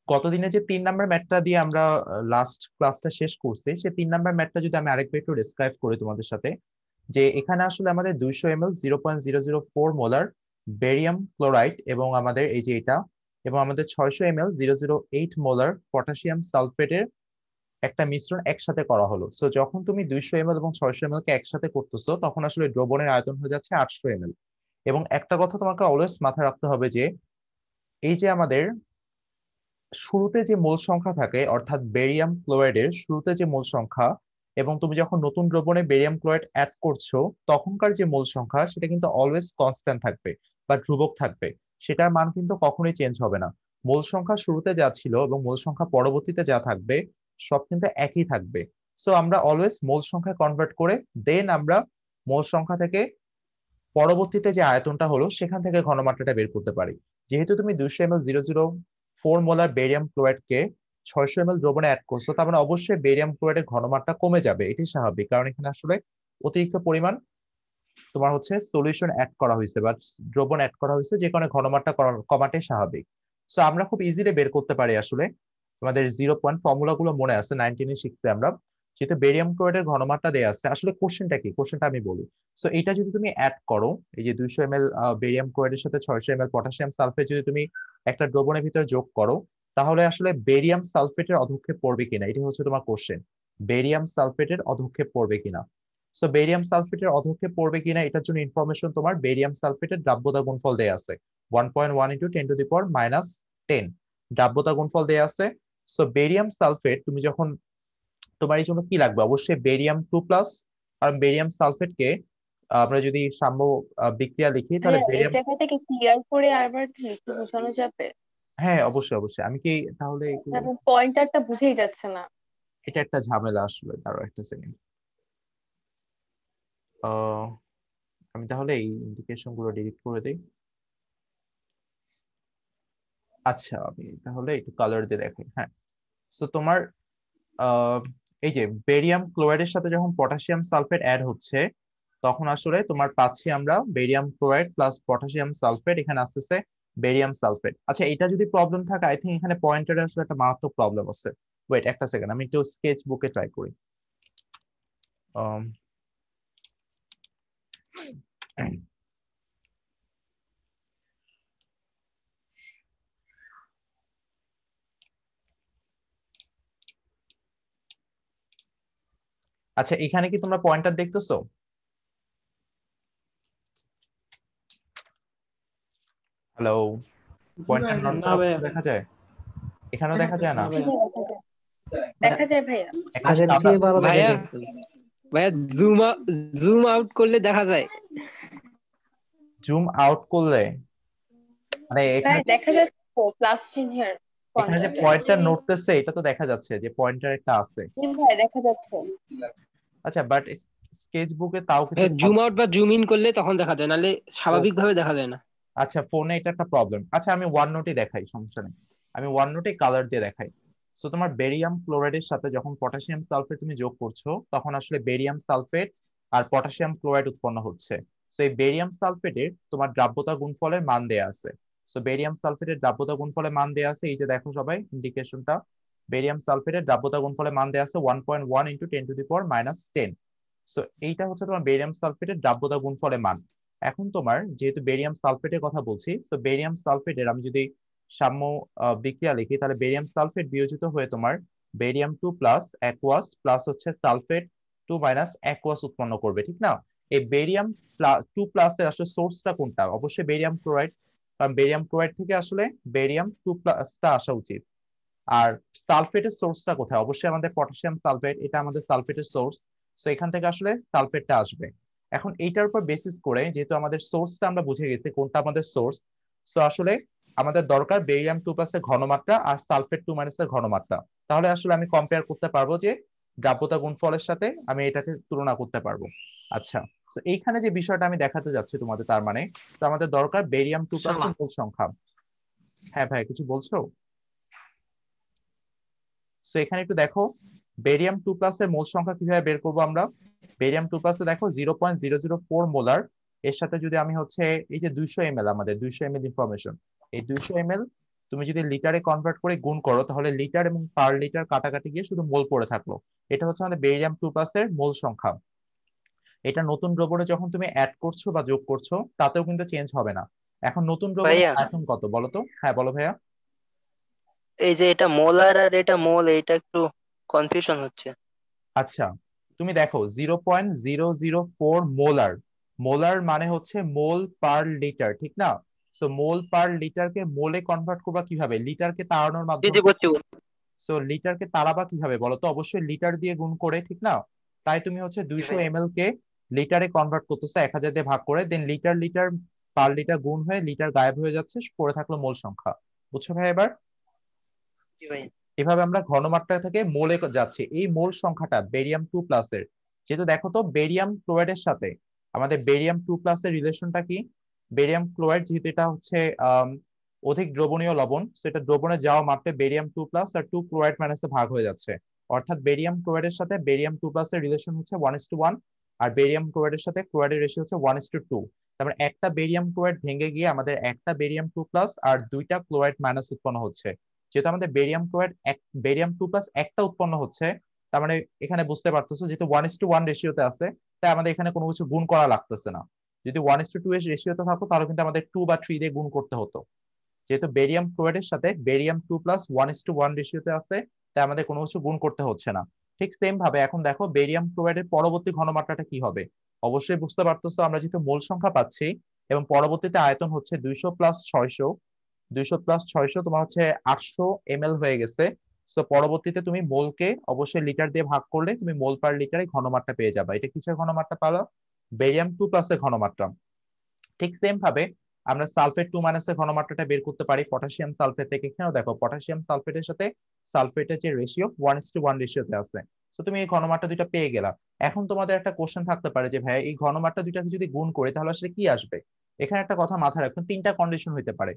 গতদিনে যে 3 নাম্বার ম্যাথটা দিয়ে আমরা লাস্ট ক্লাসটা শেষ করছি, সেই 3 নাম্বার ম্যাথটা যদি আমি আরেকবার একটু ডিসক্রাইব করি তোমাদের সাথে, যে এখানে আসলে আমাদের 200 ml 0.004 মোলার বেরিয়াম ক্লোরাইড এবং আমাদের এই যে এটা, এবং আমাদের 600 ml 008 মোলার পটাশিয়াম সালফেটের একটা মিশ্রণ একসাথে করা হলো। সো যখন তুমি 200 ml এবং 600 ml কে একসাথে করতেছো, তখন আসলে দ্রবণের আয়তন হয়ে যাচ্ছে 800 ml। এবং একটা কথা তোমাকে অলওয়েজ মাথায় রাখতে হবে যে এই যে আমাদের শুরুতে যে মোল সংখ্যা থাকে, অর্থাৎ বেরিয়াম ক্লোরাইডের শুরুতে যে মোল সংখ্যা, এবং তুমি যখন নতুন দ্রবণে বেরিয়াম ক্লোরাইড অ্যাড করছো তখনকার যে মোল সংখ্যা, সেটা কিন্তু অলওয়েজ কনস্ট্যান্ট থাকবে বা ধ্রুবক থাকবে। সেটার মান কিন্তু কখনোই চেঞ্জ হবে না। মোল সংখ্যা শুরুতে যা ছিল এবং মোল সংখ্যা পরবর্তীতে যা থাকবে, সব কিন্তু একই থাকবে। সো আমরা অলওয়েজ মোল সংখ্যা কনভার্ট করে দেন আমরা মোল সংখ্যা থেকে পরবর্তীতে যে আয়তনটা হলো সেখান থেকে ঘনমাত্রাটা বের করতে পারি। যেহেতু তুমি 200 ml 004 মোলার বেরিয়াম ক্লোরাইডকে 600 ml দ্রবণে অ্যাড করছো, তার মানে অবশ্যই বেরিয়াম ক্লোরাইডের ঘনমাত্রা কমে যাবে, এটি স্বাভাবিক, কারণ এখানে আসলে অতিরিক্ত পরিমাণ তোমার হচ্ছে সলিউশন অ্যাড করা হয়েছে বা দ্রবণ অ্যাড করা হয়েছে, যে কারণে ঘনমাত্রা কমাটাই স্বাভাবিক। সো আমরা খুব ইজিলি বের করতে পারি আসলে। তোমাদের 0 পয়েন্ট ফর্মুলা গুলো মনে আছে, 19 শিখছে আমরা। যেহেতু বেরিয়াম ক্লোরাইডের ঘনমাত্রা দেয়া আছে, আসলে কোশ্চেনটা কি, কোশ্চেনটা আমি বলি। সো এটা যদি তুমি অ্যাড করো, এই যে 200 ml বেরিয়াম ক্লোরাইডের সাথে 600 ml পটাশিয়াম সালফেট যদি তুমি একটা দ্রবণের ভিতরে যোগ করো, তাহলে আসলে বেরিয়াম সালফেটের অধক্ষেপ পড়বে কিনা, এটা হচ্ছে তোমার কোশ্চেন। বেরিয়াম সালফেটের অধক্ষেপ পড়বে কিনা। সো বেরিয়াম সালফেটের অধক্ষেপ পড়বে কিনা, এটার জন্য ইনফরমেশন তোমার বেরিয়াম সালফেটের দ্রাব্যতা গুণফল দেয়া আছে 1.1 ইন্টু 10⁻⁻10 দ্রাব্যতা গুণফল দেয়া আছে। সো বেরিয়াম সালফেট তুমি যখন, তোমার এই জন্য কি লাগবে, অবশ্যই বেরিয়াম 2+। কারণ বেরিয়াম সালফেটকে আমরা যদি সাম্য বিক্রিয়া লিখি, তাহলে ভাইয়া এই বেরিয়াম, জায়গা থেকে ক্লিয়ার করে আবার একটু বোঝানো যাবে? হ্যাঁ অবশ্যই অবশ্যই, আমি কি তাহলে একটু, পয়েন্টারটা বুঝেই যাচ্ছে না। এটা একটা ঝামেলা আসলে, দাঁড়াও একটা সেকেন্ড। আমি তাহলে এই ইন্ডিকেশন গুলো ডিলিট করে দিই। আচ্ছা, আমি তাহলে একটু কালার দিয়ে দেখাই। হ্যাঁ, সো তোমার আহ, এই যে বেরিয়াম ক্লোরাইডের সাথে যখন পটাশিয়াম সালফেট অ্যাড হচ্ছে, তখন আসলে তোমার পাচ্ছি আমরা barium chloride plus potassium sulphate, এখানে আসতেছে বেরিয়াম সালফেট। আচ্ছা, এটা যদি প্রবলেম থাকে, আই থিঙ্ক এখানে পয়েন্টারে আসলে একটা মারাত্মক প্রবলেম আছে। ওয়েট একটা সেকেন্ড, আমি একটু স্কেচ বুকে ট্রাই করি। আম, আচ্ছা, এখানে কি তোমরা পয়েন্টার দেখতেছো? হ্যালো, পয়েন্টার নট না করা ভাইয়া, দেখা যায়? এখানেও দেখা যায় না না? জি ভাইয়া। ভাইয়া, দেখা যায়। দেখা যায় ভাইয়া। একটা আগের সাদা, চেয়ে ভালো দেখা ভাইয়া যাচ্ছে। ভাইয়া জুম আউট করলে দেখা যায়। জুম আউট করলে মানে এখানে, ভাইয়া দেখা যাচ্ছে তো প্লাস চিহ্নের এখানে যে পয়েন্টারটা। পয়েন্টটা নড়তেছে, এটা তো দেখা যাচ্ছে যে পয়েন্টার একটা আছে। জি ভাইয়া দেখা যাচ্ছে। আচ্ছা, বাট স্কেচ বুকে তাও কিছু জুম আউট বা জুম ইন করলে তখন দেখা যায়, নাহলে ও, স্বাভাবিকভাবে দেখা যায় না। আচ্ছা ফোনে এটা একটা প্রবলেম। আচ্ছা, আমি ওয়ান নোটে দেখাই, সমস্যা নেই। আমি ওয়ান নোটে কালার দিয়ে দেখাই। সো তোমার বেরিয়াম ক্লোরাইডের সাথে যখন পটাশিয়াম সালফেট তুমি যোগ করছো, তখন আসলে বেরিয়াম সালফেট আর পটাশিয়াম ক্লোরাইড উৎপন্ন হচ্ছে। সো এই বেরিয়াম সালফেটের তোমার দ্রাব্যতা গুণফলের মান দেয়া আছে। সো বেরিয়াম সালফেটের দ্রাব্যতা গুণফলের মান দেয়া আছে, এই যে দেখো সবাই ইন্ডিকেশনটা। বেরিয়াম সালফেটের দ্রাব্যতা গুণফলের মান দেয়া আছে 1.1 ইন্টু 10⁻⁻10। সো এইটা হচ্ছে তোমার বেরিয়াম সালফেটের দ্রাব্যতা গুণফলের মান। এখন তোমার যেহেতু বেরিয়াম সালফেটের কথা বলছি, তো বেরিয়াম সালফেটের আমি যদি সাম্য বিক্রিয়া লিখি, তাহলে বেরিয়াম সালফেট বিয়োজিত হয়ে তোমার বেরিয়াম 2+ অ্যাকুয়াস প্লাস হচ্ছে সালফেট 2 - অ্যাকুয়াস উৎপন্ন করবে, ঠিক না? এই বেরিয়াম 2+ এর আসলে সোর্সটা কোনটা? অবশ্যই বেরিয়াম ক্লোরাইড, কারণ বেরিয়াম ক্লোরাইড থেকে আসলে বেরিয়াম 2+টা আসা উচিত। আর সালফেটের সোর্সটা কোথায়? অবশ্যই আমাদের পটাশিয়াম সালফেট, এটা আমাদের সালফেটের সোর্স। সো এখান থেকে আসলে সালফেটটা আসবে। এখন এইটার উপর বেসিস করে, যেহেতু আমাদের সোর্সটা আমরা বুঝে গেছি কোনটা আমাদের সোর্স, সো আসলে আমাদের দরকার বেরিয়াম 2+ এর ঘনমাত্রা আর সালফেট 2- এর ঘনমাত্রা। তাহলে আসলে আমি কম্পেয়ার করতে পারবো যে দ্রাব্যতা গুণফলের সাথে আমি এটাকে তুলনা করতে পারবো। আচ্ছা, তো এইখানে যে বিষয়টা আমি দেখাতে যাচ্ছি তোমাদের, তার মানে তো আমাদের দরকার বেরিয়াম 2+ এর মোল সংখ্যা। হ্যাঁ ভাই, কিছু বলছো? সো এখানে একটু দেখো, বেরিয়াম 2+ এর মোল সংখ্যা কিভাবে বের করবো আমরা। বেরিয়াম 2+ এ দেখো 0.004 মোলার, এর সাথে যদি আমি হচ্ছে এই যে 200 ml, আমাদের 200 ml ইনফরমেশন, এই 200 ml তুমি যদি লিটারে কনভার্ট করে গুণ করো তাহলে লিটার এবং পার লিটার কাটাকাটি গিয়ে শুধু মোল পড়ে থাকলো। এটা হচ্ছে আমাদের বেরিয়াম 2+ এর মোল সংখ্যা। এটা নতুন দ্রবণে যখন তুমি অ্যাড করছো বা যোগ করছো তাতেও কিন্তু চেঞ্জ হবে না। এখন নতুন দ্রবণের ভাইয়া, আয়তন কত বলো তো? হ্যাঁ বলো ভাইয়া। এই যে এটা মোলার আর এটা মোল, এটা একটু কনফিউশন হচ্ছে। আচ্ছা, তুমি দেখো 0.004 মোলার। মোলার মানে হচ্ছে মোল পার লিটার, ঠিক না? সো মোল পার লিটারকে মোলে কনভার্ট করবা কিভাবে? লিটারকে তাড়ানোর জি মাধ্যমে। জি, বুঝছি বুঝছি। সো লিটারকে তাড়াবা কিভাবে বলো তো? অবশ্যই লিটার দিয়ে গুণ করে, ঠিক না? তাই তুমি হচ্ছে জি 200 ভাইয়া। ml কে লিটারে কনভার্ট করতেছো, 1000 দিয়ে ভাগ করে, দেন লিটার লিটার পার লিটার গুণ হয়ে লিটার গায়েব হয়ে যাচ্ছে, পড়ে থাকলো মোল সংখ্যা। বুঝছো ভাই এবার? জি ভাইয়া। এভাবে আমরা ঘনমাত্রা থেকে মোলে যাচ্ছি। এই মোল সংখ্যাটা বেরিয়াম 2+ এর, যেহেতু দেখো তো বেরিয়াম ক্লোরাইডের সাথে আমাদের বেরিয়াম 2+ এর রিলেশনটা কি? বেরিয়াম ক্লোরাইড যেহেতু এটা হচ্ছে আহ অধিক দ্রবণীয় লবণ, সেটা দ্রবণে যাওয়া মাত্রে বেরিয়াম 2+ আর 2 ক্লোরাইড মাইনাসে ভাগ হয়ে যাচ্ছে। অর্থাৎ বেরিয়াম ক্লোরাইডের সাথে বেরিয়াম 2+ এর রিলেশন হচ্ছে 1:1, আর বেরিয়াম ক্লোরাইডের সাথে ক্লোরাইডের রেশিও হচ্ছে 1:2। তারপরে একটা বেরিয়াম ক্লোরাইড ভেঙে গিয়ে আমাদের একটা বেরিয়াম 2+ আর দুইটা ক্লোরাইড মাইনাস উৎপন্ন হচ্ছে। যেহেতু আমাদের বেরিয়াম ক্লোরাইড বেরিয়াম 2+ একটা উৎপন্ন হচ্ছে, তার মানে এখানে বুঝতে পারতেছো যেহেতু 1:1 রেশিওতে আছে, তাই আমাদের এখানে কোনো কিছু গুণ করা লাগতেছে না। যদি 1:2 এর রেশিওতে থাকতো তাহলে কিন্তু আমাদের 2 বা 3 দিয়ে গুণ করতে হতো। যেহেতু বেরিয়াম ক্লোরাইডের সাথে বেরিয়াম 2+ 1:1 রেশিওতে আছে, তাই আমাদের কোনো কিছু গুণ করতে হচ্ছে না। ঠিক সেম ভাবে এখন দেখো বেরিয়াম ক্লোরাইডের পরবর্তী ঘনমাত্রাটা কি হবে? অবশ্যই বুঝতে পারতেছো, আমরা যেহেতু মোল সংখ্যা পাচ্ছি এবং পরবর্তীতে আয়তন হচ্ছে 200 + 600, 200 + 600 তোমার হচ্ছে 800 ml হয়ে গেছে। সো পরবর্তীতে তুমি মোলকে অবশ্যই লিটার দিয়ে ভাগ করলে তুমি মোল পার লিটারে ঘনমাত্রা পেয়ে যাবে। এটা কিসের ঘনমাত্রা পালো? বেরিয়াম 2+ এর ঘনমাত্রা। ঠিক সেম ভাবে আমরা সালফেট 2- এর ঘনমাত্রাটা বের করতে পারি পটাশিয়াম সালফেট থেকে। এখানেও দেখো পটাশিয়াম সালফেটের সাথে সালফেটের যে রেশিও 1:1 রেশিওতে আছে। তো তুমি এই ঘনমাত্রা দুইটা পেয়ে গেলা। এখন তোমাদের একটা কোশ্চেন থাকতে পারে যে ভাই এই ঘনমাত্রা দুইটাকে যদি গুণ করি তাহলে আসলে কি আসবে? এখানে একটা কথা মাথায় রাখুন, তিনটা কন্ডিশন হইতে পারে।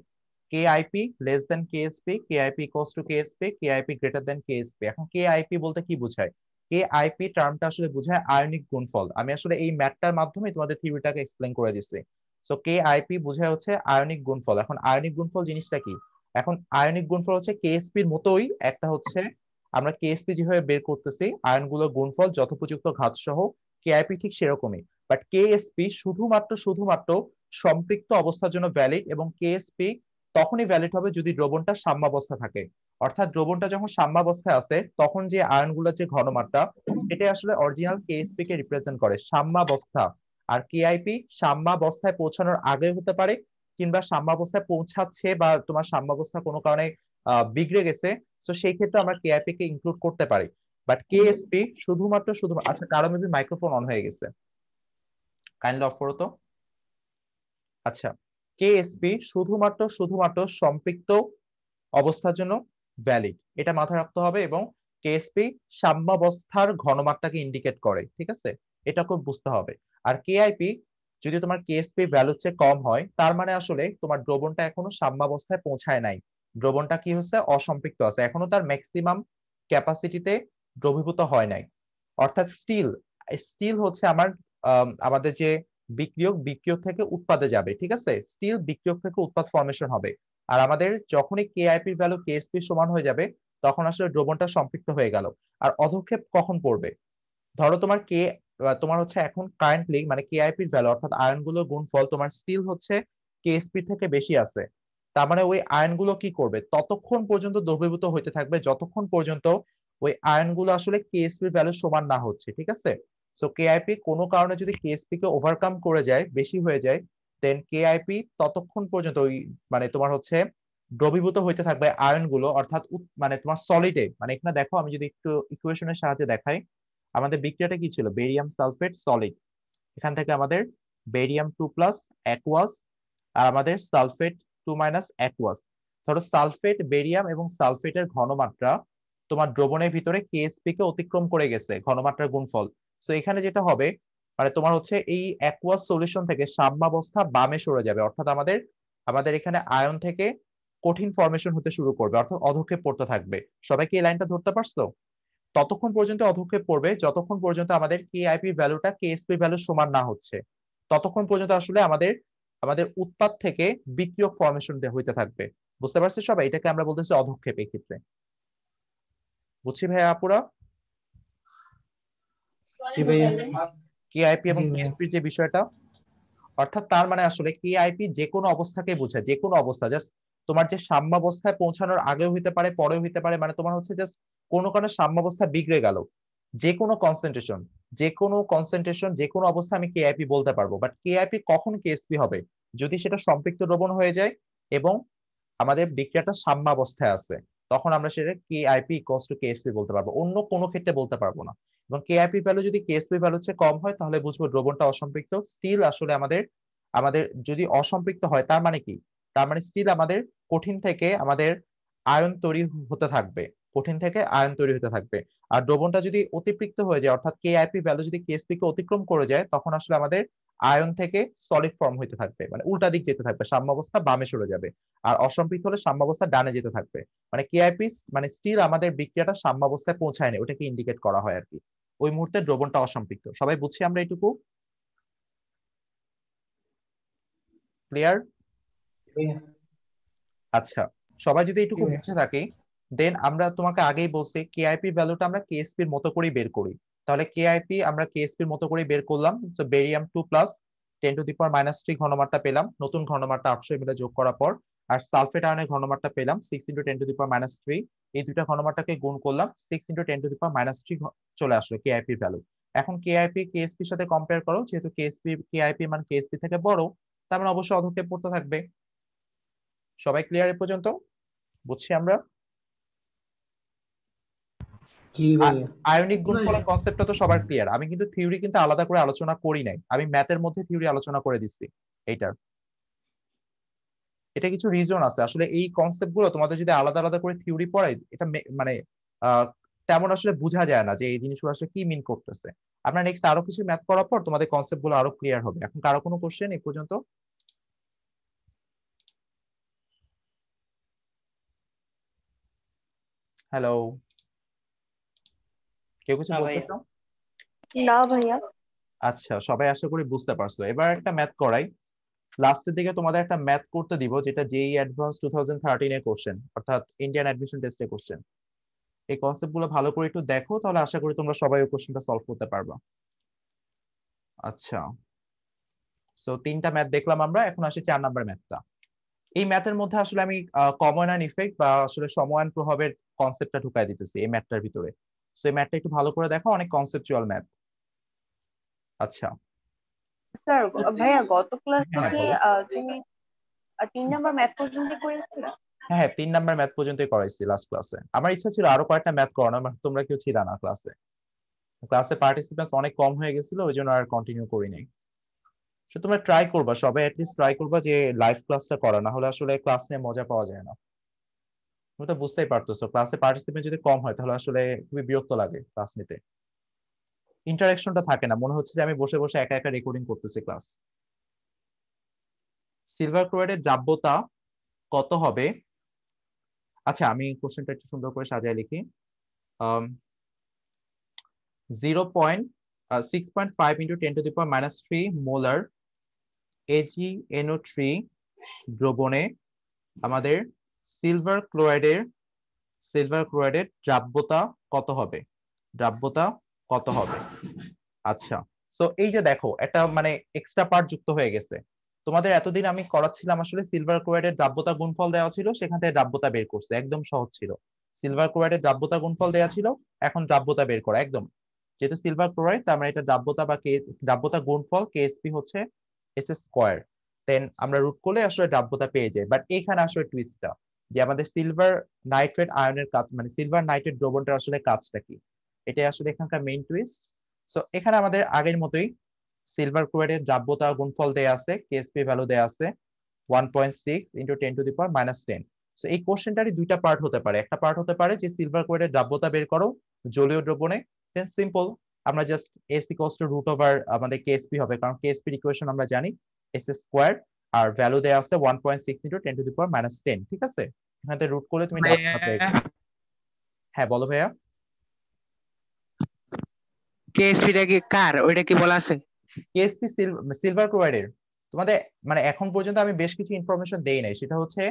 KIP less than KSP, KIP equals to KSP, KIP greater than KSP. এখন কেআইপি বলতে কি বোঝায়? কেআইপি টার্মটা আসলে বোঝায় আয়নিক গুণফল। আমি আসলে এই ম্যাথটার মাধ্যমে তোমাদের থিওরিটাকে এক্সপ্লেন করে দিচ্ছি। সো কেআইপি বোঝায় হচ্ছে আয়নিক গুণফল। এখন আয়নিক গুণফল জিনিসটা কি? এখন আয়নিক গুণফল হচ্ছে কেএসপির মতোই একটা হচ্ছে, আমরা কেএসপি যেভাবে বের করতেছি আয়নগুলোর গুণফল যথোপযুক্ত ঘাত সহ, কেআইপি ঠিক সেরকমই। বাট কেএসপি শুধুমাত্র সম্পৃক্ত অবস্থার জন্য ভ্যালিড, এবং কেএসপি তখনই ভ্যালিড হবে যদি দ্রবণটা সাম্যাবস্থা থাকে। অর্থাৎ দ্রবণটা যখন সাম্যাবস্থায় আছে তখন যে আয়নগুলোর যে ঘনমাত্রা, এটা আসলে অরিজিনাল কেএসপি কে রিপ্রেজেন্ট করে, সাম্যাবস্থা। আর কেআইপি সাম্যাবস্থায় পৌঁছানোর আগে হতে পারে, কিংবা সাম্যাবস্থায় পৌঁছাচ্ছে বা তোমার সাম্যাবস্থা কোনো কারণে বিগড়ে গেছে, তো সেই ক্ষেত্রে আমরা কেআইপি কে ইনক্লুড করতে পারি। বাট কেএসপি শুধুমাত্র আচ্ছা, কারো মেবি মাইক্রোফোন অন হয়ে গেছে, কাইন্ডলি অফ করো তো। আচ্ছা, কেএসপি শুধুমাত্র সম্পৃক্ত অবস্থার জন্য ভ্যালিড, এটা মাথায় রাখতে হবে। এবং কেএসপি সাম্যাবস্থার ঘনমাত্রাকে ইন্ডিকেট করে, ঠিক আছে? এটা খুব বুঝতে হবে। আর কেআইপি যদি তোমার কেএসপি ভ্যালুর চেয়ে কম হয়, তার মানে আসলে তোমার দ্রবণটা এখনো সাম্যাবস্থায় পৌঁছায় নাই। দ্রবণটা কি হচ্ছে? অসম্পৃক্ত আছে, এখনো তার ম্যাক্সিমাম ক্যাপাসিটিতে দ্রবীভূত হয় নাই। অর্থাৎ স্টিল স্টিল হচ্ছে আমাদের যে বিক্রিয়ক থেকে উৎপাদে যাবে, ঠিক আছে? স্টিল বিক্রিয়ক থেকে উৎপাদ ফর্মেশন হবে। আর আমাদের যখনই কেআইপি ভ্যালু কেএসপি সমান হয়ে যাবে তখন আসলে দ্রবণটা সম্পৃক্ত হয়ে গেল। আর অধক্ষেপ কখন পড়বে? ধরো তোমার হচ্ছে এখন কারেন্টলি মানে কেআইপি ভ্যালু অর্থাৎ আয়নগুলোর গুণফল তোমার স্টিল হচ্ছে কেএসপি থেকে বেশি আছে। তার মানে ওই আয়নগুলো কি করবে? ততক্ষণ পর্যন্ত দ্রবীভূত হইতে থাকবে যতক্ষণ পর্যন্ত ওই আয়নগুলো আসলে কেএসপি ভ্যালু সমান না হচ্ছে, ঠিক আছে? সো কেআইপি কোনো কারণে যদি কেএসপি কে ওভারকাম করে যায়, বেশি হয়ে যায়, দেন কেআইপি ততক্ষণ পর্যন্ত ওই মানে তোমার হচ্ছে দ্রবীভূত হইতে থাকবে আয়নগুলো, অর্থাৎ মানে তোমার সলিডে। মানে এখানে দেখো আমি যদি একটু ইকুয়েশনের সাহায্যে দেখাই, আমাদের বিক্রিয়াটা কি ছিল? বেরিয়াম সালফেট সলিড, এখান থেকে আমাদের বেরিয়াম 2+ অ্যাকুয়াস, আর আমাদের সালফেট 2- অ্যাকুয়াস। ধরো সালফেট, বেরিয়াম এবং সালফেটের ঘনমাত্রা তোমার দ্রবণের ভিতরে কেএসপি কে অতিক্রম করে গেছে, ঘনমাত্রার গুণফল। তো এখানে যেটা হবে মানে তোমার হচ্ছে এই অ্যাকুয়াস সলিউশন থেকে সাম্যাবস্থা বামে সরে যাবে, অর্থাৎ আমাদের আমাদের এখানে আয়ন থেকে কঠিন ফর্মেশন হতে শুরু করবে, অর্থাৎ অধক্ষেপ পড়তে থাকবে। সবাই কি এই লাইনটা ধরতে পারছো? ততক্ষণ পর্যন্ত অধক্ষেপ পড়বে যতক্ষণ পর্যন্ত আমাদের কেআইপি ভ্যালুটা কেএসপি ভ্যালু সমান না হচ্ছে। ততক্ষণ পর্যন্ত আসলে আমাদের আমাদের উৎপাদ থেকে বিক্রিয়ক ফর্মেশন হইতে থাকবে। বুঝতে পারছি সবাই? এটাকে আমরা বলতেছি অধক্ষেপ এই ক্ষেত্রে। বুঝছি ভাইয়া আপুরা? জি ভাইয়া। কেআইপি এবং জি ভাইয়া। কেএসপির যে বিষয়টা, অর্থাৎ তার মানে আসলে কেআইপি যে কোনো অবস্থাকে বোঝায়, যে কোনো অবস্থা, জাস্ট তোমার যে সাম্যাবস্থায় পৌঁছানোর আগেও হইতে পারে, পরেও হইতে পারে, মানে তোমার হচ্ছে জাস্ট কোনো কারণে সাম্যাবস্থা বিগড়ে গেল, যে কোনো কনসেন্ট্রেশন, যে কোনো অবস্থা আমি কেআইপি বলতে পারবো। বাট কেআইপি কখন কেএসপি হবে? যদি সেটা সম্পৃক্ত দ্রবণ হয়ে যায় এবং আমাদের বিক্রিয়াটা সাম্যাবস্থায় আছে, তখন আমরা সেটা কেআইপি ইকুয়ালস টু কেএসপি বলতে পারবো, অন্য কোনো ক্ষেত্রে বলতে পারবো না। এবং কেআইপি ভ্যালু যদি কেএসপি ভ্যালু হচ্ছে কম হয়, তাহলে বুঝবো দ্রবণটা অসম্পৃক্ত। স্টিল আসলে আমাদের আমাদের যদি অসম্পৃক্ত হয়, তার মানে কি? তার মানে স্টিল আমাদের কঠিন থেকে আমাদের আয়ন তৈরি হতে থাকবে, কঠিন থেকে আয়ন তৈরি হতে থাকবে। আর দ্রবণটা যদি অতিপৃক্ত হয়ে যায়, অর্থাৎ কেআইপি ভ্যালু যদি কেএসপি কে অতিক্রম করে যায়, তখন আসলে আমাদের আয়ন থেকে সলিড ফর্ম হইতে থাকবে, মানে উল্টা দিক যেতে থাকবে, সাম্যাবস্থা বামে সরে যাবে। আর অসম্পৃক্ত হলে সাম্যাবস্থা ডানে যেতে থাকবে। মানে কেআইপি মানে স্টিল আমাদের বিক্রিয়াটা সাম্যাবস্থায় পৌঁছায়নি, ওটাকে ইন্ডিকেট করা হয় আর কি। ওই মুহূর্তে দ্রবণটা অসম্পৃক্ত। সবাই বুঝছি আমরা এটুকু? ক্লিয়ার? আচ্ছা, সবাই যদি এটুকু বুঝে থাকে, দেন আমরা তোমাকে আগেই বলছি কেআইপি ভ্যালুটা আমরা কেএসপি এর মতো করেই বের করি। তাহলে কেআইপি আমরা কেএসপি এর মতো করেই বের করলাম। তো বেরিয়াম 2 প্লাস 10⁻³ ঘনমাত্রা পেলাম, নতুন ঘনমাত্রা 800 মিলে যোগ করার পর। আর সালফেট আয়নের ঘনমাত্রা পেলাম 6 × 10⁻³ এই দুইটা ঘনমাত্রাকে গুণ করলাম, 6 × 10⁻³ চলে আসলো কেআইপি ভ্যালু। এখন কেআইপি কেএসপি এর সাথে কম্পেয়ার করো, যেহেতু কেআইপি মান কেএসপি থেকে বড়, তার মানে অবশ্যই অধক্ষেপ পড়তে থাকবে। সবাই ক্লিয়ার এ পর্যন্ত? বুঝছি আমরা? জি ভাইয়া। আয়নিক গুণফলের কনসেপ্টটা তো সবার ক্লিয়ার। আমি কিন্তু থিওরি কিন্তু আলাদা করে আলোচনা করি নাই, আমি ম্যাথের মধ্যে থিওরি আলোচনা করে দিচ্ছি এইটার। এটা কিছু রিজন আছে আসলে, এই কনসেপ্ট গুলো তোমাদের যদি আলাদা আলাদা করে থিওরি পড়াই, এটা মানে তেমন আসলে বোঝা যায় না যে এই জিনিসগুলো আসলে কি মিন করতেছে। আমরা নেক্সট আরো কিছু ম্যাথ করার পর তোমাদের কনসেপ্ট গুলো আরো ক্লিয়ার হবে। এখন কারো কোনো কোশ্চেন এই পর্যন্ত? হ্যালো, কেউ কিছু না বলতে ভাইয়া। চাও? না ভাইয়া। আচ্ছা, সবাই আশা করি বুঝতে পারছো। এবার একটা ম্যাথ করাই, লাস্টের দিকে তোমাদের একটা ম্যাথ করতে দিব, যেটা জেইই অ্যাডভান্স 2013 এর কোশ্চেন, অর্থাৎ ইন্ডিয়ান অ্যাডমিশন টেস্টের কোশ্চেন। এই কনসেপ্ট গুলো ভালো করে একটু দেখো, তাহলে আশা করি তোমরা সবাই ওই কোশ্চেনটা সলভ করতে পারবা। আচ্ছা, সো 3টা ম্যাথ দেখলাম আমরা, এখন আসি 4 নাম্বার ম্যাথটা। এই ম্যাথের মধ্যে আসলে আমি কমন অ্যান্ড ইফেক্ট বা আসলে সময়ান প্রভাবের কনসেপ্টটা ঢুকাই দিতেছি এই ম্যাথটার ভিতরে। সো এই ম্যাথটা একটু ভালো করে দেখো, অনেক কনসেপচুয়াল ম্যাথ। আচ্ছা, স্যার ভাইয়া গত ক্লাসে হ্যাঁ কি বলো। তুমি 3 নাম্বার ম্যাথ পর্যন্ত করেছিলে? হ্যাঁ হ্যাঁ, 3 নাম্বার ম্যাথ পর্যন্তই করাইছি লাস্ট ক্লাসে। আমার ইচ্ছা ছিল আরো কয়েকটা ম্যাথ করানো, বাট তোমরা কেউ ছিল না ক্লাসে। ক্লাসে পার্টিসিপেন্টস অনেক কম হয়ে গেছিল, ওই জন্য আর কন্টিনিউ করি নাই। তো তোমরা ট্রাই করবা, সবাই অ্যাটলিস্ট ট্রাই করবা যে লাইভ ক্লাসটা করা, না হলে আসলে ক্লাস নিয়ে মজা পাওয়া যায় না। তুমি তো বুঝতেই পারতেছো, ক্লাসে পার্টিসিপেন্ট যদি কম হয়, তাহলে আসলে খুবই বিরক্ত লাগে ক্লাস নিতে। ইন্টারাকশনটা থাকে না, মনে হচ্ছে যে আমি বসে বসে একা একা রেকর্ডিং করতেছি ক্লাস। সিলভার ক্লোরাইডের দ্রাব্যতা কত হবে? আচ্ছা, আমি কোশ্চেনটা একটু সুন্দর করে সাজিয়ে লিখি। 6.5 × 10⁻³ মোলার AgNO3 দ্রবণে আমাদের সিলভার ক্লোরাইডের দ্রাব্যতা কত হবে? দ্রাব্যতা কত হবে? আচ্ছা, সো এই যে দেখো, একটা মানে এক্সট্রা পার্ট যুক্ত হয়ে গেছে। তোমাদের এতদিন আমি করাচ্ছিলাম আসলে সিলভার ক্লোরাইডের দ্রাব্যতা গুণফল দেওয়া ছিল, সেখান থেকে দ্রাব্যতা বের করছে, একদম সহজ ছিল। সিলভার ক্লোরাইডের দ্রাব্যতা গুণফল দেওয়া ছিল, এখন দ্রাব্যতা বের করা একদম। যেহেতু সিলভার ক্লোরাইড, তার মানে এটা দ্রাব্যতা বা দ্রাব্যতা গুণফল কেএসপি হচ্ছে S²। দেন আমরা রুট করলে আসলে দ্রাব্যতা পেয়ে যাই। বাট এখানে আসলে টুইস্টটা, যে আমাদের সিলভার নাইট্রেট আয়নের কাজ, মানে সিলভার নাইট্রেট দ্রবণটার আসলে কাজটা কি, এটাই আসলে এখানকার মেইন টুইস্ট। সো এখানে আমাদের আগের মতোই সিলভার ক্লোরাইডের দ্রাব্যতা গুণফল দেয়া আছে, কেএসপি ভ্যালু দেয়া আছে 1.6 × 10⁻10। সো এই কোশ্চেনটারই দুইটা পার্ট হতে পারে। একটা পার্ট হতে পারে যে সিলভার ক্লোরাইডের দ্রাব্যতা বের করো জলীয় দ্রবণে, দেন সিম্পল আমরা জাস্ট S = √ওভার আমাদের কেএসপি হবে, কারণ কেএসপি ইকুয়েশন আমরা জানি S², আর ভ্যালু দেয়া আছে 1.6 × 10⁻10। ঠিক আছে, এখানে রুট করলে তুমি দ্রাব্যতা পেয়ে যাবে। হ্যাঁ বলো ভাইয়া। কেএসপিটা কি কার, ওইটা কি বলা আছে? কেএসপি সিলভার ক্লোরাইডের তোমাদের মানে এখন পর্যন্ত আমি বেশ কিছু ইনফরমেশন দেই নাই, সেটা হচ্ছে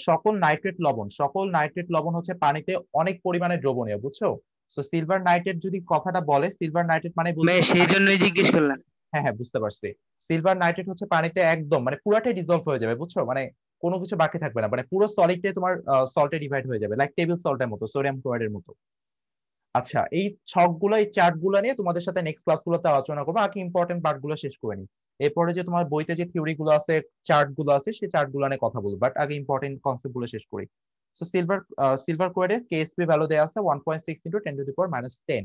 সকল নাইট্রেট লবণ হচ্ছে পানিতে অনেক পরিমাণে দ্রবণীয়, বুঝছো? সো সিলভার নাইট্রেট যদি কথাটা বলে, সিলভার নাইট্রেট মানে ভাই সেই জন্যই জিজ্ঞেস করলাম। হ্যাঁ হ্যাঁ, বুঝতে পারছি। সিলভার নাইট্রেট হচ্ছে পানিতে একদম মানে পুরাটাই ডিজলভ হয়ে যাবে, বুঝছো? মানে কোনো কিছু বাকি থাকবে না, মানে পুরো সলিডটাই তোমার সল্টে ডিভাইড হয়ে যাবে, লাইক টেবিল সল্টের মতো, সোডিয়াম ক্লোরাইডের মতো। আচ্ছা, এই ছকগুলো, এই চার্টগুলো নিয়ে তোমাদের সাথে নেক্সট ক্লাসগুলোতে আলোচনা করবো। আগে ইম্পর্টেন্ট পার্টগুলো শেষ করে নিই, এরপরে যে তোমার বইতে যে থিওরি গুলো আছে, চার্ট গুলো আছে, সেই চার্ট গুলো নিয়ে কথা বলবো, বাট আগে ইম্পর্টেন্ট কনসেপ্ট গুলো শেষ করি। সো সিলভার ক্লোরাইডের কেএসপি ভ্যালু দেওয়া আছে 1.6 ইন্টু 10⁻⁻10।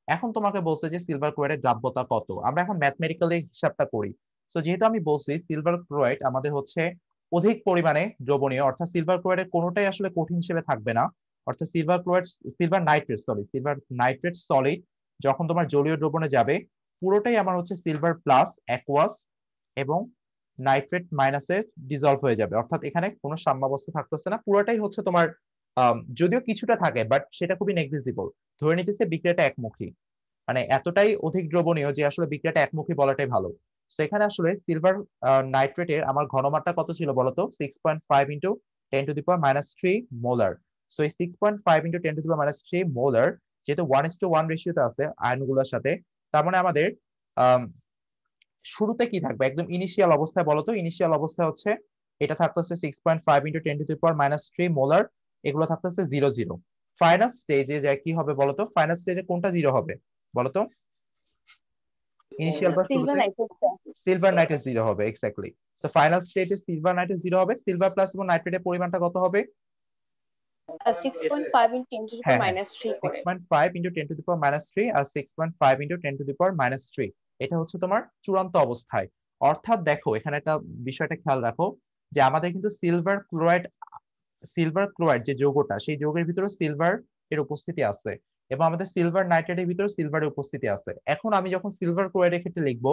এখন তোমাকে বলছে যে সিলভার ক্লোরাইডের দ্রাব্যতা কত, আমরা এখন ম্যাথমেটিক্যালি হিসাবটা করি। সো যেহেতু আমি বলছি সিলভার ক্লোরাইড আমাদের হচ্ছে অধিক পরিমাণে দ্রবণীয়, অর্থাৎ সিলভার ক্লোরাইডের কোনোটাই আসলে কঠিন হিসেবে থাকবে না, অর্থাৎ সিলভার নাইট্রেট সলিড যখন তোমার জলীয় দ্রবণে যাবে পুরোটাই আমার হচ্ছে সিলভার প্লাস অ্যাকুয়াস এবং নাইট্রেট মাইনাসে ডিজলভ হয়ে যাবে, অর্থাৎ এখানে কোনো সাম্যাবস্থা থাকতেছে না, পুরোটাই হচ্ছে তোমার যদিও কিছুটা থাকে বাট সেটা খুবই নেগলিজিবল। ধরে নিতেছে বিক্রিয়াটা একমুখী, মানে এতটাই অধিক দ্রবণীয় যে আসলে বিক্রিয়াটা একমুখী বলাটাই ভালো। সেখানে আসলে সিলভার নাইট্রেটের আমার ঘনমাত্রা কত ছিল বলতো? 6.5 ইন্টু 10⁻³ মোলার। সো এই 6.5 ইন্টু 10⁻³ মোলার যেহেতু 1:1 রেশিওতে আছে আয়নগুলোর সাথে, তার মানে আমাদের শুরুতে কি থাকবে একদম ইনিশিয়াল অবস্থায় বলতো? ইনিশিয়াল অবস্থায় হচ্ছে এটা থাকতেছে 6.5 ইন্টু 10⁻³ মোলার, এগুলো থাকতেছে 0 0। ফাইনাল স্টেজে যায় কি হবে বলতো? ফাইনাল স্টেজে কোনটা 0 হবে বলতো? ইনিশিয়াল বা সিলভার শুরুতে নাইট্রেট সিলভার নাইট্রেট 0 হবে, এক্স্যাক্টলি। সো ফাইনাল স্টেজে সিলভার নাইট্রেট 0 হবে, সিলভার প্লাস এবং নাইট্রেটের পরিমাণটা কত হবে? 6.5 ইন্টু 10 টু দি হ্যাঁ পাওয়ার হ্যাঁ, মাইনাস 3 করে। 6.5 ইন্টু 10⁻³ আর 6.5 ইন্টু 10⁻³ এটা হচ্ছে তোমার চূড়ান্ত অবস্থায়। অর্থাৎ দেখো এখানে একটা বিষয়টা খেয়াল রাখো যে আমাদের কিন্তু সিলভার ক্লোরাইড যে যৌগটা, সেই যৌগের ভিতরে সিলভার এর উপস্থিতি আছে এবং আমাদের সিলভার নাইট্রেটের ভিতরে সিলভারের উপস্থিতি আছে। এখন আমি যখন সিলভার ক্লোরাইডের ক্ষেত্রে লিখবো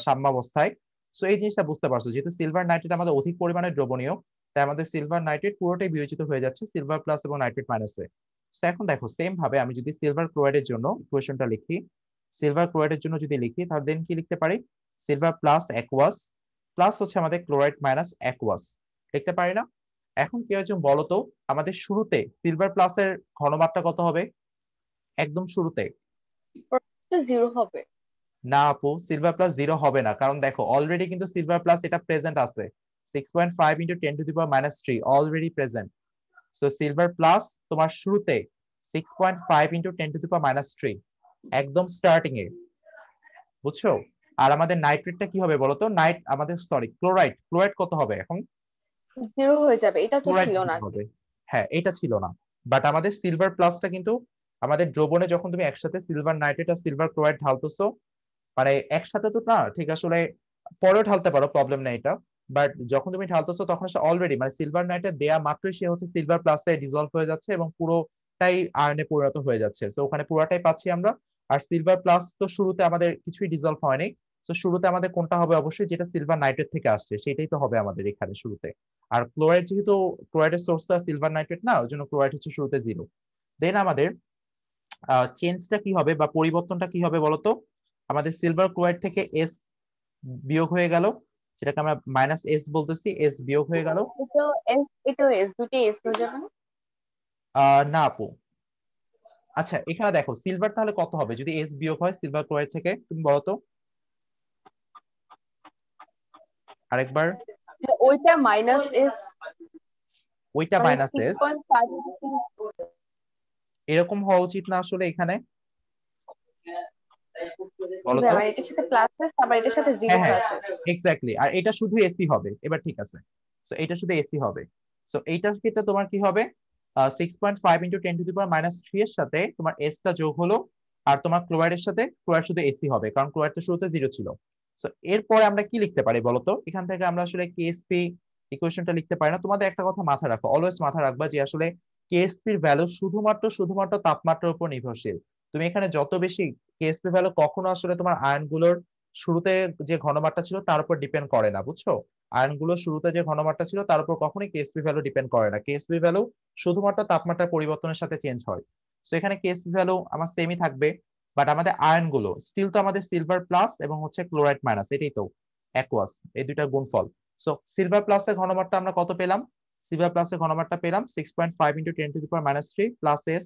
সাম্যাবস্থায়, সো এই জিনিসটা বুঝতে পারছো, যেহেতু সিলভার নাইট্রেট আমাদের অধিক পরিমাণে দ্রবণীয়, তাই আমাদের সিলভার নাইট্রেট পুরোটাই বিয়োজিত হয়ে যাচ্ছে সিলভার প্লাস এবং নাইট্রেট মাইনাসে। এখন দেখো সেম ভাবে আমি যদি সিলভার ক্লোরাইডের জন্য ইকুয়েশনটা লিখি, সিলভার ক্লোরাইডের জন্য যদি লিখি তাহলে দেন কি লিখতে পারি? সিলভার প্লাস অ্যাকুয়াস প্লাস হচ্ছে আমাদের ক্লোরাইড মাইনাস অ্যাকুয়াস লিখতে পারি না? এখন কি হয়েছে বলতো, আমাদের শুরুতে সিলভার প্লাসের ঘনমাত্রা কত হবে একদম শুরুতে? 0 হবে। না আপু, সিলভার প্লাস 0 হবে না, কারণ দেখো অলরেডি কিন্তু সিলভার প্লাস এটা প্রেজেন্ট আছে, 6.5 into 10⁻³ already present. So silver plus তোমার শুরুতে 6.5 ইন্টু 10⁻³ একদম স্টার্টিং এ, বুঝছো? আর আমাদের নাইট্রেটটা কি হবে বলতো? ক্লোরাইড কত হবে এখন? 0 হয়ে যাবে, এটা তো ক্লোরাইড ছিল না। হবে, হ্যাঁ এটা ছিল না, বাট আমাদের সিলভার প্লাসটা কিন্তু আমাদের দ্রবণে যখন তুমি একসাথে সিলভার নাইট্রেট আর সিলভার ক্লোরাইড ঢালতেছো, মানে একসাথে তো না ঠিক আসলে, পরেও ঢালতে পারো, প্রবলেম নেই এটা, বাট যখন তুমি ঢালতেছো তখন সে অলরেডি মানে সিলভার নাইট্রেট দেয়া মাত্রই সে হচ্ছে সিলভার প্লাসে ডিজলভ হয়ে যাচ্ছে এবং পুরোটাই আয়নে পরিণত হয়ে যাচ্ছে। তো ওখানে পুরোটাই পাচ্ছি আমরা। আর সিলভার প্লাস তো শুরুতে আমাদের কিছুই ডিজলভ হয়নি, তো শুরুতে আমাদের কোনটা হবে? অবশ্যই যেটা সিলভার নাইট্রেট থেকে আসছে সেটাই তো হবে আমাদের এখানে শুরুতে। আর ক্লোরাইড যেহেতু ক্লোরাইডের সোর্সটা সিলভার নাইট্রেট না, ওই জন্য ক্লোরাইড হচ্ছে শুরুতে 0। দেন আমাদের চেঞ্জটা কি হবে বা পরিবর্তনটা কি হবে বলতো? আমাদের সিলভার ক্লোরাইড থেকে এস বিয়োগ হয়ে গেল, যেটাকে আমরা মাইনাস এস বলতেছি, এস বিয়োগ হয়ে গেল। এটাও এস, দুটো এস হয়ে যাবে না? না আপু, আচ্ছা এখানে দেখো সিলভার তাহলে কত হবে যদি এস বিয়োগ হয় সিলভার ক্লোরাইড থেকে, তুমি বলো তো আরেকবার। ওইটা মাইনাস এস, ওইটা মানে মাইনাস এস 6.5। এরকম হওয়া উচিত না আসলে এখানে, বলো তো? মানে এটার সাথে প্লাস এস, আবার এটার সাথে 0 হ্যাঁ হ্যাঁ, প্লাস এস। এক্স্যাক্টলি, আর এটা শুধু এসি হবে, এবার ঠিক আছে। সো এটা শুধু এসি হবে। সো এইটার ক্ষেত্রে তোমার কি হবে? 6.5 ইন্টু 10⁻³ এর সাথে তোমার এসটা যোগ হলো, আর তোমার ক্লোরাইডের সাথে ক্লোরাইড শুধু এসি হবে, কারণ ক্লোরাইড তো শুরুতে 0 ছিল। সো এরপরে আমরা কি লিখতে পারি বলতো? এখান থেকে আমরা আসলে কেএসপি ইকুয়েশনটা লিখতে পারি না। তোমাদের একটা কথা মাথায় রাখো, অলওয়েজ মাথায় রাখবা যে আসলে কেএসপি এর ভ্যালু শুধুমাত্র তাপমাত্রার উপর নির্ভরশীল। তুমি এখানে যত বেশি কেএসপি ভ্যালু কখনো আসলে তোমার আয়নগুলোর শুরুতে যে ঘনমাত্রা ছিল তার উপর ডিপেন্ড করে না, বুঝছো? আয়নগুলো শুরুতে যে ঘনমাত্রা ছিল তার উপর কখনোই কেএসপি ভ্যালু ডিপেন্ড করে না, কেএসপি ভ্যালু শুধুমাত্র তাপমাত্রার পরিবর্তনের সাথে চেঞ্জ হয়। তো এখানে কেএসপি ভ্যালু আমার সেমই থাকবে, বাট আমাদের আয়নগুলো স্টিল তো আমাদের সিলভার প্লাস এবং হচ্ছে ক্লোরাইড মাইনাস, এটাই তো অ্যাকুয়াস, এই দুইটা গুণফল। সো সিলভার প্লাসের ঘনমাত্রা আমরা কত পেলাম? সিলভার প্লাসের ঘনমাত্রা পেলাম 6.5 × 10⁻³ প্লাস এস,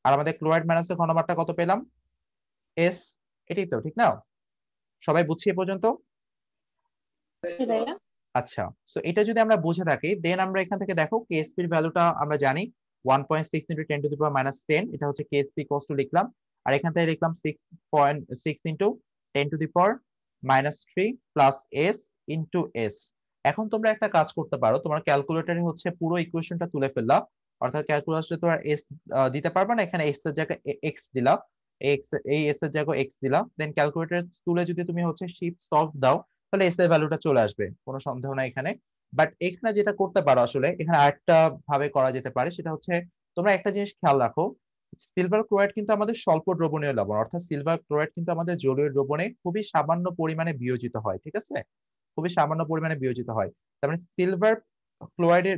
আর আমাদের ক্লোরাইড মাইনাসের ঘনমাত্রা কত পেলাম, এস। এটাই তো, ঠিক না? সবাই বুঝছি এ পর্যন্ত? জি ভাইয়া। আচ্ছা, সো এটা যদি আমরা বুঝে থাকি, দেন আমরা এখান থেকে দেখো কেএসপি এর ভ্যালুটা আমরা জানি 1.6 × 10⁻10, এটা হচ্ছে কেএসপি কস্ট লিখলাম, আর এখান থেকে লিখলাম 6.6 × 10⁻³ প্লাস এস ইনটু এস। এখন তোমরা একটা কাজ করতে পারো, তোমার ক্যালকুলেটরে হচ্ছে পুরো ইকুয়েশনটা তুলে ফেললা, অর্থাৎ ক্যালকুলেটরে তোমরা এস দিতে পারবে না, এখানে এস এর জায়গায় এক্স দিলা, এই এস এর জায়গায় এক্স দিলা, দেন ক্যালকুলেটর তুলে যদি তুমি হচ্ছে শিফট সলভ দাও, তাহলে এস এর ভ্যালুটা চলে আসবে, কোনো সন্দেহ নাই এখানে। বাট এখানে যেটা করতে পারো আসলে, এখানে আরেকটা ভাবে করা যেতে পারে, সেটা হচ্ছে তোমরা একটা জিনিস খেয়াল রাখো, সিলভার ক্লোরাইড কিন্তু আমাদের স্বল্প দ্রবণীয় লবণ, অর্থাৎ সিলভার ক্লোরাইড কিন্তু আমাদের জলীয় দ্রবণে খুবই সামান্য পরিমাণে বিয়োজিত হয়, ঠিক আছে? খুবই সামান্য পরিমাণে বিয়োজিত হয়। তার মানে সিলভার ক্লোরাইডের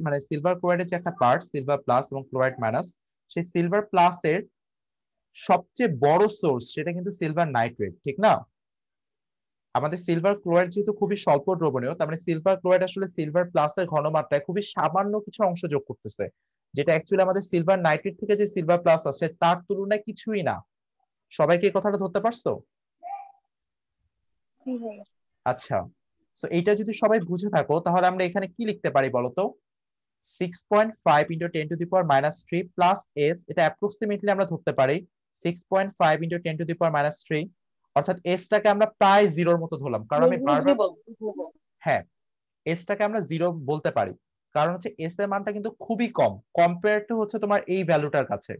যে একটা পার্ট, সিলভার প্লাস এবং ক্লোরাইড মাইনাস, সেই সিলভার প্লাসের সবচেয়ে বড় সোর্স সেটা কিন্তু সিলভার নাইট্রেট, ঠিক না? আমাদের সিলভার ক্লোরাইড যেহেতু খুবই স্বল্প দ্রবণীয়, তার মানে সিলভার ক্লোরাইড আসলে সিলভার প্লাসের ঘনমাত্রায় খুবই সামান্য কিছু অংশ যোগ করতেছে, যেটা অ্যাকচুয়ালি আমাদের সিলভার নাইট্রেট থেকে যে সিলভার প্লাস আসছে তার তুলনায় কিছুই না। সবাইকে এই কথাটা ধরতে পারছো? জি ভাইয়া। আচ্ছা, সো এইটা যদি সবাই বুঝে থাকো, তাহলে আমরা এখানে কি লিখতে পারি বলতো? 6.5 × 10⁻³ প্লাস এস, এটা অ্যাপ্রক্সিমেটলি আমরা ধরতে পারি 6.5 × 10⁻³, অর্থাৎ এসটাকে আমরা প্রায় জিরোর মতো ধরলাম, কারণ আমি বারবার, হ্যাঁ, এসটাকে আমরা জিরো বলতে পারি, কারণ হচ্ছে এস এর মানটা কিন্তু খুবই কম কম্পেয়ার টু হচ্ছে তোমার এই ভ্যালুটার কাছে,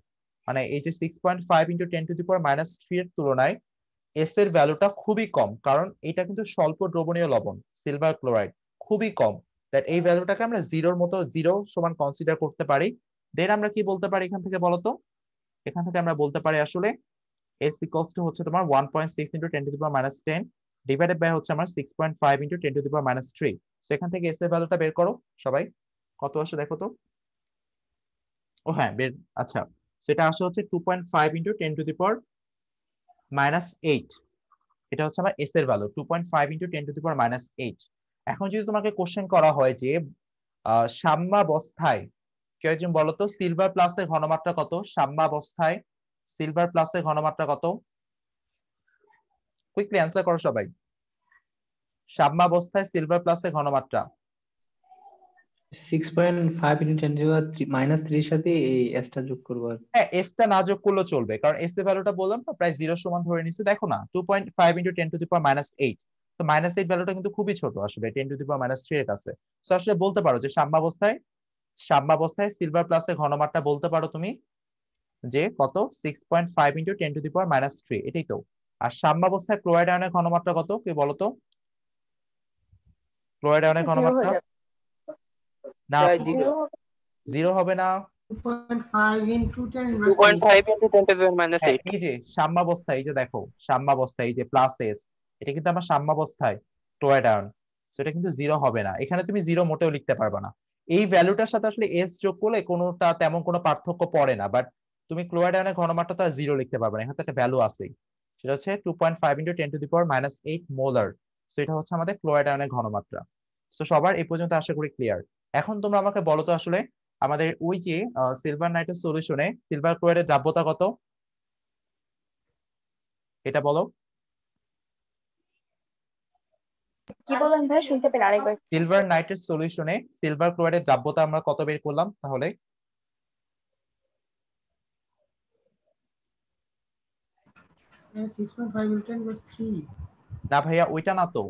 মানে এই যে 6.5 × 10⁻³ এর তুলনায় এস এর ভ্যালুটা খুবই কম, কারণ এটা কিন্তু স্বল্প দ্রবণীয় লবণ, সিলভার ক্লোরাইড খুবই কম, দ্যাট এই ভ্যালুটাকে আমরা জিরোর মতো, জিরো সমান কনসিডার করতে পারি। দেন আমরা কি বলতে পারি এখান থেকে বলতো? এখান থেকে আমরা বলতে পারি আসলে এস ইকুয়ালস টু হচ্ছে তোমার 1.6 × 10⁻10 ডিভাইডেড বাই হচ্ছে আমার 6.5 × 10⁻³ সেখান থেকে এস এর ভ্যালুটা বের করো সবাই, কত আসে দেখো তো। ও হ্যাঁ, বের, আচ্ছা, সেটা আসে হচ্ছে 2.5 × 10⁻8, এটা হচ্ছে আমার এস এর ভ্যালু 2.5 × 10⁻8। এখন যদি তোমাকে কোশ্চেন করা হয় যে সাম্যাবস্থায়, কেউ একজন বলো তো সিলভার প্লাসের ঘনমাত্রা কত সাম্যাবস্থায়, সিলভার প্লাসের ঘনমাত্রা কত? কুইকলি অ্যান্সার করো সবাই। সাম্যাবস্থায় সিলভার প্লাসের ঘনমাত্রা 6.5 × 10⁻³ সাথে এই এসটা যোগ করবো আর হ্যাঁ, এসটা না যোগ করলেও চলবে, কারণ এস এর ভ্যালুটা বললাম না প্রায় জিরো সমান ধরে নিচ্ছে, দেখো না 2.5 × 10⁻8, তো -8 ভ্যালুটা কিন্তু খুবই ছোট আসলে 10⁻³ এর কাছে। তো আসলে বলতে পারো যে সাম্যাবস্থায় সিলভার প্লাসের ঘনমাত্রা বলতে পারো তুমি যে কত, 6.5 × 10⁻³, এটাই তো। আর সাম্যাবস্থায় ক্লোরাইড আয়নের ঘনমাত্রা কত, কি বলতো? ক্লোরাইড আয়নের জিরো হয়ে ঘনমাত্রা যাবে। না, প্রায় জিরো। জিরো হবে না। 2.5 into 10 2.5 × 10⁻8। হ্যাঁ, এই যে সাম্যাবস্থায়, এই যে দেখো সাম্যাবস্থায় এই যে প্লাস এস, এটা কিন্তু আমার সাম্যাবস্থায় ক্লোরাইড আয়ন, সেটা কিন্তু জিরো হবে না, এখানে তুমি জিরো মোটেও লিখতে পারবে না। এই ভ্যালুটার সাথে আসলে এস যোগ করলে কোনোটা তেমন কোনো পার্থক্য পড়ে না, বাট তুমি ক্লোরাইড আয়নের ঘনমাত্রা তো আর জিরো লিখতে পারবে না, এখানে তো একটা ভ্যালু আছেই, সেটা হচ্ছে 2.5 × 10⁻8 মোলার। সেটা হচ্ছে আমাদের ক্লোরাইড আয়নের ঘনমাত্রা। তো সবার এই পর্যন্ত আশা করি ক্লিয়ার। এখন তোমরা আমাকে বলো তো আসলে আমাদের ওই যে সিলভার নাইট্রেট সলিউশনে সিলভার ক্লোরাইডের দ্রাব্যতা কত, এটা বলো। কি বলেন ভাই, শুনতে পেলে আরেকবার। সিলভার নাইট্রেট সলিউশনে সিলভার ক্লোরাইডের দ্রাব্যতা আমরা কত বের করলাম তাহলে? 6.5 into 10⁻³ না ভাইয়া, ওইটা না তো,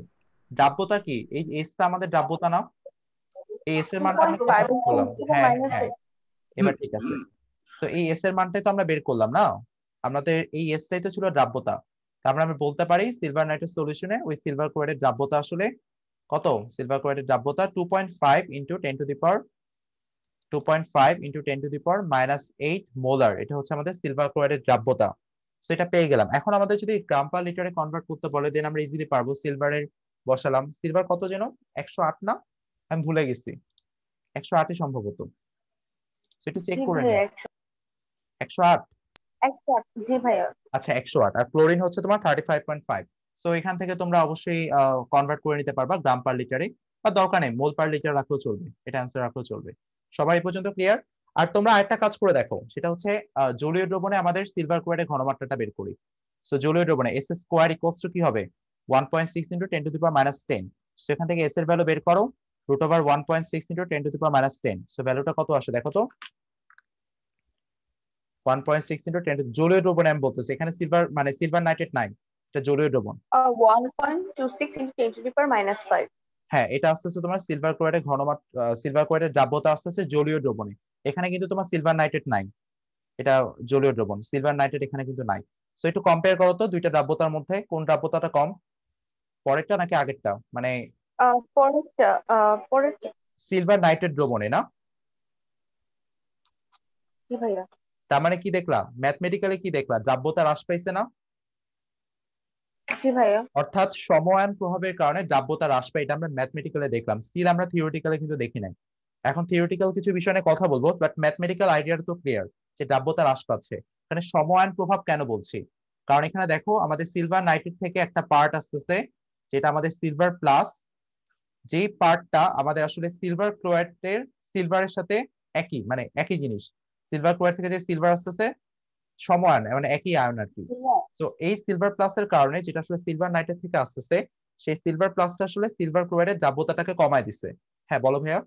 দ্রাব্যতা কি, এই এসটা আমাদের দ্রাব্যতা না, এই এস এর মানটা আমরা কত 2.5 বের করলাম? হ্যাঁ minus হ্যাঁ, এবার ঠিক আছে। তো এই এস এর মানটাই তো আমরা বের করলাম না, আমাদের এই এসটাই তো ছিল দ্রাব্যতা, তারপরে আমরা বলতে পারি সিলভার নাইট্রেট সলিউশনে ওই সিলভার ক্লোরাইডের দ্রাব্যতা আসলে কত, সিলভার ক্লোরাইডের দ্রাব্যতা 2.5 × 10⁻8 মোলার, এটা হচ্ছে আমাদের সিলভার ক্লোরাইডের দ্রাব্যতা। সেটা পেয়ে গেলাম। এখন আমাদের যদি গ্রাম পার লিটারে কনভার্ট করতে বলে দেন আমরা ইজিলি পারবো। সিলভারের বসালাম, সিলভার কত যেন 108 না, আমি ভুলে গেছি, 108 সম্ভবত, সেটা চেক জি করে ভাইয়া। নিই। 108, 108 জি ভাইয়া। আচ্ছা 108, আর ক্লোরিন হচ্ছে তোমার 35.5। সো এখান থেকে তোমরা অবশ্যই কনভার্ট করে নিতে পারবা গ্রাম পার লিটারে, বা দরকার নেই মোল পার লিটার রাখলেও চলবে, এটা অ্যান্সার রাখলেও চলবে। সবাই এই পর্যন্ত ক্লিয়ার? আর তোমরা আরেকটা কাজ করে দেখো, সেটা হচ্ছে জলীয় দ্রবণে আমাদের সিলভার ক্লোরাইডের ঘনমাত্রাটা বের করি। সো জলীয় দ্রবণে এস স্কোয়ার ইকুয়ালস টু কি হবে 1.6 into 10 to the power minus 10। সেখান থেকে এস এর ভ্যালু বের করো, root over 1.6 into 10 to the power minus 10। So ভ্যালুটা কত আসে দেখো তো, 1.6 ইন্টু 10 জলীয় দ্রবণে আমি বলতেছি, এখানে সিলভার মানে সিলভার নাইট্রেট নাই, এটা জলীয় দ্রবণ। 1.26 into 10 to the power minus 5. হ্যাঁ, এটা আসতেছে তোমার সিলভার ক্লোরাইডের ঘনমাত্রা, সিলভার ক্লোরাইডের দ্রাব্যতা আসতেছে জলীয় দ্রবণে। এখানে কিন্তু তোমার সিলভার নাইট্রেট নাই, এটা জলীয় দ্রবণ, সিলভার নাইট্রেট এখানে কিন্তু নাই। সো একটু কম্পেয়ার করো তো দুইটা দ্রাব্যতার মধ্যে কোন দ্রাব্যতাটা কম, পরেরটা নাকি আগেরটা? মানে পরেরটা সিলভার নাইট্রেট দ্রবণে না? জি ভাইয়া। তার মানে কি দেখলা, ম্যাথমেটিক্যালি কি দেখলা, দ্রাব্যতা হ্রাস পাইছে না? জি ভাইয়া। অর্থাৎ সময়ায়ন প্রভাবের কারণে দ্রাব্যতা হ্রাস পায়, এটা আমরা ম্যাথমেটিক্যালি দেখলাম, স্টিল আমরা থিওরিটিক্যালি কিন্তু দেখি নাই। এখন থিওরিটিক্যাল কিছু বিষয় নিয়ে কথা বলবো, বাট ম্যাথমেটিক্যাল আইডিয়াটা তো ক্লিয়ার যে দ্রাব্যতা হ্রাস পাচ্ছে। এখানে সময়ায়ন প্রভাব কেন বলছি, কারণ এখানে দেখো আমাদের সিলভার নাইট্রেট থেকে একটা পার্ট আসতেছে যেটা আমাদের সিলভার প্লাস, যেই পার্টটা আমাদের আসলে সিলভার ক্লোরাইডের সিলভারের সাথে একই, মানে একই জিনিস। সিলভার ক্লোরাইড থেকে যে সিলভার আসতেছে সমান, মানে একই আয়ন আর কি। তো এই সিলভার প্লাসের কারণে যেটা আসলে সিলভার নাইট্রেট থেকে আসতেছে, সেই সিলভার প্লাসটা আসলে সিলভার ক্লোরাইডের দ্রাব্যতাটাকে কমায় দিছে। হ্যাঁ বলো ভাইয়া।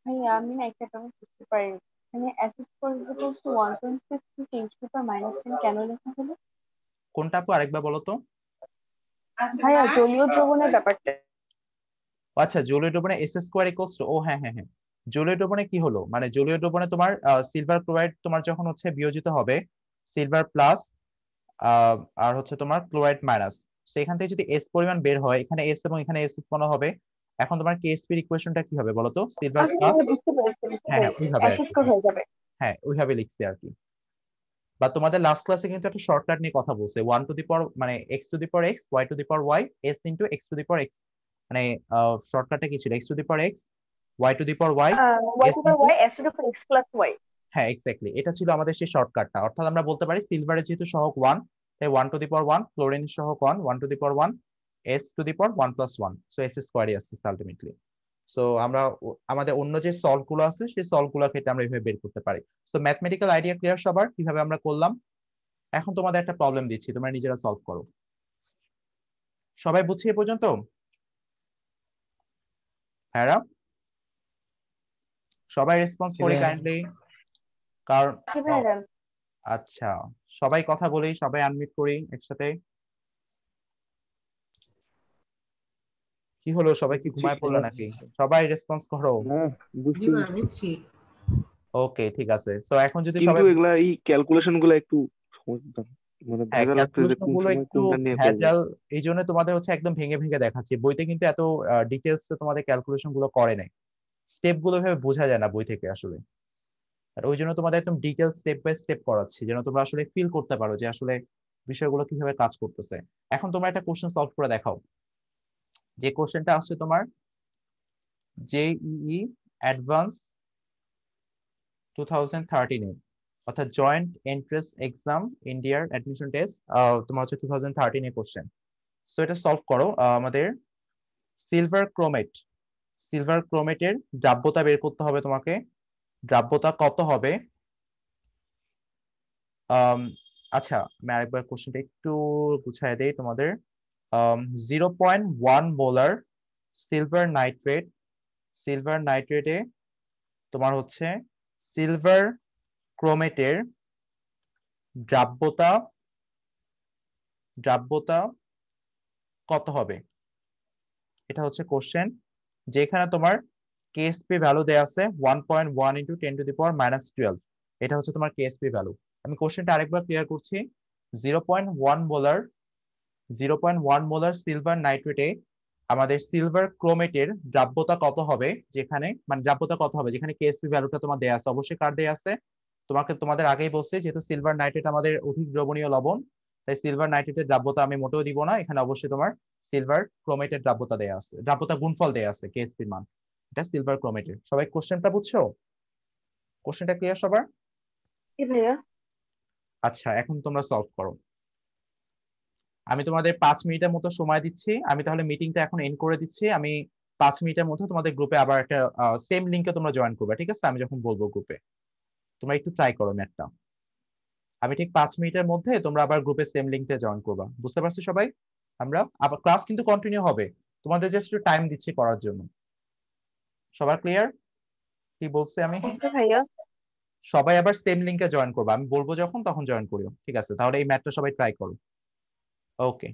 ভাইয়া আমি না একটা কথা বুঝতে পারি, মানে s square is equals to 1.6 to 10 to the power minus 10 কেন লেখা হলো? কোনটা আপু আরেকবার বলো তো। ভাইয়া জলীয় দ্রবণের ব্যাপারটা। আচ্ছা, জলীয় দ্রবণে এস স্কোয়ার ইকুয়ালস টু, ও হ্যাঁ হ্যাঁ হ্যাঁ, জলীয় দ্রবণে কি হলো, মানে জলীয় দ্রবণে তোমার সিলভার ক্লোরাইড তোমার যখন হচ্ছে বিয়োজিত হবে, সিলভার প্লাস আর হচ্ছে তোমার ক্লোরাইড মাইনাস, সেখান থেকে যদি এস পরিমাণ বের হয়, এখানে এস এবং এখানে এস উৎপন্ন হবে। এখন তোমার কেএসপি ইকুয়েশনটা কি হবে বলো তো, সিলভার আচ্ছা প্লাস, ভাইয়া, বুঝতে পেরেছি হ্যাঁ হ্যাঁ ওইভাবে s আর কি, square হয়ে যাবে। হ্যাঁ ওইভাবে লিখছি আর কি। বা তোমাদের লাস্ট ক্লাসে কিন্তু একটা শর্টকাট নিয়ে কথা বলছে, 1 টু দি পাওয়ার মানে x two the power x, y two the power y, s into x two the power x, মানে শর্টকাটটা কি ছিল, x two the power x, y two the power y, y s to the into, y s to the power x plus y. হ্যাঁ exactly, এটা ছিল আমাদের সেই শর্টকাটটা। অর্থাৎ আমরা বলতে পারি সিলভারের যেহেতু সহগ 1, তাই 1 টু দি পাওয়ার 1, ক্লোরিনের সহগ 1, 1 two the power 1, s two the power 1 plus 1, so s স্কয়ারই আসছে আলটিমেটলি। সো আমরা আমাদের অন্য যে সলভ গুলো আছে সেই সলভ গুলোর ক্ষেত্রে আমরা এইভাবে বের করতে পারি। সো ম্যাথমেটিক্যাল আইডিয়া ক্লিয়ার সবার কিভাবে আমরা করলাম? এখন তোমাদের একটা প্রবলেম দিচ্ছি, তোমরা নিজেরা সলভ করো। সবাই বুঝছি এ পর্যন্ত? হ্যাঁ, সবাই রেসপন্স করি কাইন্ডলি, কারণ জি ভাইয়া। আচ্ছা সবাই কথা বলি, সবাই আনমিউট করি একসাথে। কি হলো, সবাই কি ঘুমায় পড়লো নাকি? সবাই রেসপন্স করো। জি ভাই বুঝছি। ওকে ঠিক আছে, সো এখন যদি কিন্তু সবাই, এগুলা এই ক্যালকুলেশন গুলো একটু মানে হ্যাঁ ভেজাল লাগতেছে যে ক্যালকুলেশন কোন গুলো সময় একটু কোনটা নিয়ে করবো। ভেজাল, এই জন্য তোমাদের হচ্ছে একদম ভেঙে ভেঙে দেখাচ্ছি, বইতে কিন্তু এত ডিটেলস তোমাদের ক্যালকুলেশন গুলো করে নাই, স্টেপ গুলো ভাবে বোঝা যায় না বই থেকে আসলে। আর ওই জন্য তোমাদের একদম ডিটেল স্টেপ বাই স্টেপ করাচ্ছি, যেন তোমরা আসলে ফিল করতে পারো যে আসলে বিষয়গুলো কিভাবে কাজ করতেছে। এখন তোমরা একটা কোশ্চেন সলভ করে দেখাও, যে কোশ্চেনটা আসছে তোমার জেইই অ্যাডভান্স 2013 এ, অর্থাৎ জয়েন্ট এন্ট্রান্স এক্সাম ইন্ডিয়ার অ্যাডমিশন টেস্ট, তোমার হচ্ছে 2013 এর কোশ্চেন। সো এটা সলভ করো। আমাদের সিলভার ক্রোমেট, সিলভার ক্রোমেটের দ্রাব্যতা বের করতে হবে তোমাকে। দ্রাব্যতা কত হবে? আচ্ছা আমি আরেকবার কোশ্চেনটা একটু গুছাই দেই তোমাদের। 0.1 মোলার সিলভার নাইট্রেট, সিলভার নাইট্রেটে তোমার হচ্ছে সিলভার ক্রোমেটের দ্রাব্যতা, দ্রাব্যতা কত হবে? এটা হচ্ছে কোশ্চেন, যেখানে তোমার কেএসপি ভ্যালু দেয়া আছে 1.1 into 10 to the power minus 12, এটা হচ্ছে তোমার কেএসপি ভ্যালু। আমি কোশ্চেনটা আরেকবার ক্লিয়ার করছি। 0.1 মোলার, 0.1 মোলার সিলভার নাইট্রেটে আমাদের সিলভার ক্রোমেটের দ্রাব্যতা কত হবে, যেখানে মানে দ্রাব্যতা কত হবে যেখানে কেএসপি ভ্যালুটা তোমার দেয়া আছে, অবশ্যই কার দেয়া আছে তোমাদের আগেই বলছে, যেহেতু সিলভার নাইট্রেট আমাদের অধিক দ্রবণীয় লবণ, তাই সিলভার নাইট্রেটের দ্রাব্যতা আমি মোটেও দিব না, এখানে অবশ্যই তোমার সিলভার ক্রোমেটের দ্রাব্যতা দেয়া আছে, দ্রাব্যতা গুণফল দেয়া আছে কেএসপির মান, এটা সিলভার ক্রোমেটের। সবাই কোশ্চেনটা বুঝছো? কোশ্চেনটা ক্লিয়ার সবার? জি ভাইয়া। আচ্ছা এখন তোমরা সলভ করো। আমি তোমাদের 5 মিনিটের মতো সময় দিচ্ছি, আমি তাহলে মিটিংটা এখন এন্ড করে দিচ্ছি। আমি 5 মিনিটের মধ্যে তোমাদের গ্রুপে আবার একটা সেম লিংকে তোমরা জয়েন করবে, ঠিক আছে? আমি যখন বলবো গ্রুপে তোমরা একটু ট্রাই করো ম্যাথটা। আমি ঠিক 5 মিনিটের মধ্যে তোমরা আবার গ্রুপে সেম লিংকে জয়েন করবা, বুঝতে পারছো সবাই? আমরা আবার ক্লাস কিন্তু কন্টিনিউ হবে, তোমাদের জাস্ট একটু টাইম দিচ্ছি করার জন্য। সবার ক্লিয়ার কি বলছি আমি? ওকে ভাইয়া। সবাই আবার সেম লিংকে জয়েন করবা, আমি বলবো যখন তখন জয়েন করিও, ঠিক আছে? তাহলে এই ম্যাথটা সবাই ট্রাই করো। ওকে।